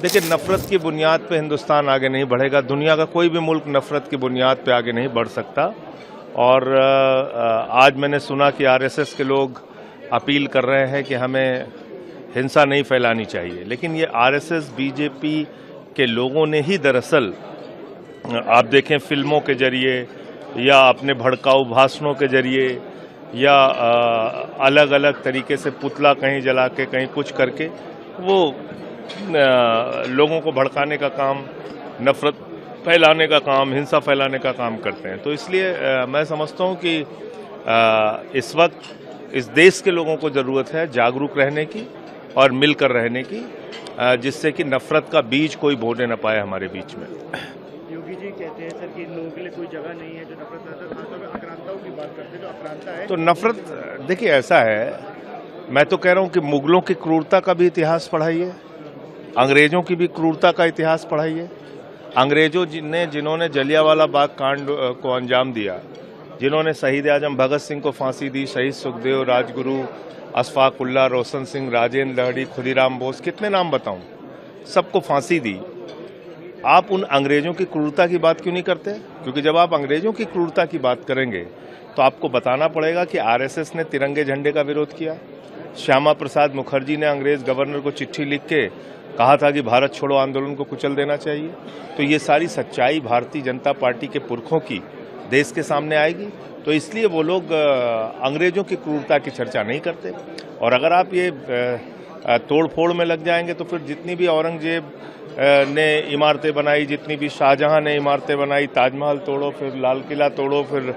देखिए, नफरत की बुनियाद पे हिंदुस्तान आगे नहीं बढ़ेगा। दुनिया का कोई भी मुल्क नफरत की बुनियाद पे आगे नहीं बढ़ सकता। और आज मैंने सुना कि आरएसएस के लोग अपील कर रहे हैं कि हमें हिंसा नहीं फैलानी चाहिए, लेकिन ये आरएसएस बीजेपी के लोगों ने ही दरअसल आप देखें फिल्मों के जरिए या अपने भड़काऊ भाषणों के जरिए या अलग अलग तरीके से पुतला कहीं जला के कहीं कुछ करके वो लोगों को भड़काने का काम, नफरत फैलाने का काम, हिंसा फैलाने का काम करते हैं। तो इसलिए मैं समझता हूं कि इस वक्त इस देश के लोगों को ज़रूरत है जागरूक रहने की और मिलकर रहने की, जिससे कि नफरत का बीज कोई बोने न पाए हमारे बीच में। योगी जी कहते हैं सर कि इन लोगों के लिए कोई जगह नहीं है जो नफरत खासतौर पर आक्रांताओं की बात करते हैं, जो आक्रांता है। तो नफरत, देखिए ऐसा है, मैं तो कह रहा हूं कि मुगलों की क्रूरता का भी इतिहास पढ़ाइए, अंग्रेजों की भी क्रूरता का इतिहास पढ़ाइए। अंग्रेजों जिन्होंने जलियांवाला बाग कांड को अंजाम दिया, जिन्होंने शहीद आजम भगत सिंह को फांसी दी, शहीद सुखदेव, राजगुरु, अशफाक उल्लाह, रोशन सिंह, राजेंद्र लहड़ी, खुदीराम बोस, कितने नाम बताऊं, सबको फांसी दी। आप उन अंग्रेजों की क्रूरता की बात क्यों नहीं करते? क्योंकि जब आप अंग्रेजों की क्रूरता की बात करेंगे तो आपको बताना पड़ेगा कि आरएसएस ने तिरंगे झंडे का विरोध किया। श्यामा प्रसाद मुखर्जी ने अंग्रेज गवर्नर को चिट्ठी लिख के कहा था कि भारत छोड़ो आंदोलन को कुचल देना चाहिए। तो ये सारी सच्चाई भारतीय जनता पार्टी के पुरखों की देश के सामने आएगी। तो इसलिए वो लोग अंग्रेजों की क्रूरता की चर्चा नहीं करते। और अगर आप ये तोड़ फोड़ में लग जाएंगे तो फिर जितनी भी औरंगजेब ने इमारतें बनाई, जितनी भी शाहजहां ने इमारतें बनाई, ताजमहल तोड़ो, फिर लाल किला तोड़ो, फिर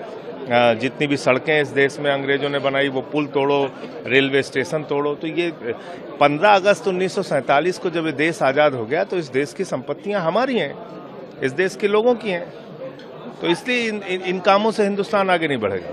जितनी भी सड़कें इस देश में अंग्रेजों ने बनाई वो पुल तोड़ो, रेलवे स्टेशन तोड़ो। तो ये 15 अगस्त 1947 को जब ये देश आज़ाद हो गया तो इस देश की संपत्तियां हमारी हैं, इस देश के लोगों की हैं। तो इसलिए इन कामों से हिंदुस्तान आगे नहीं बढ़ेगा।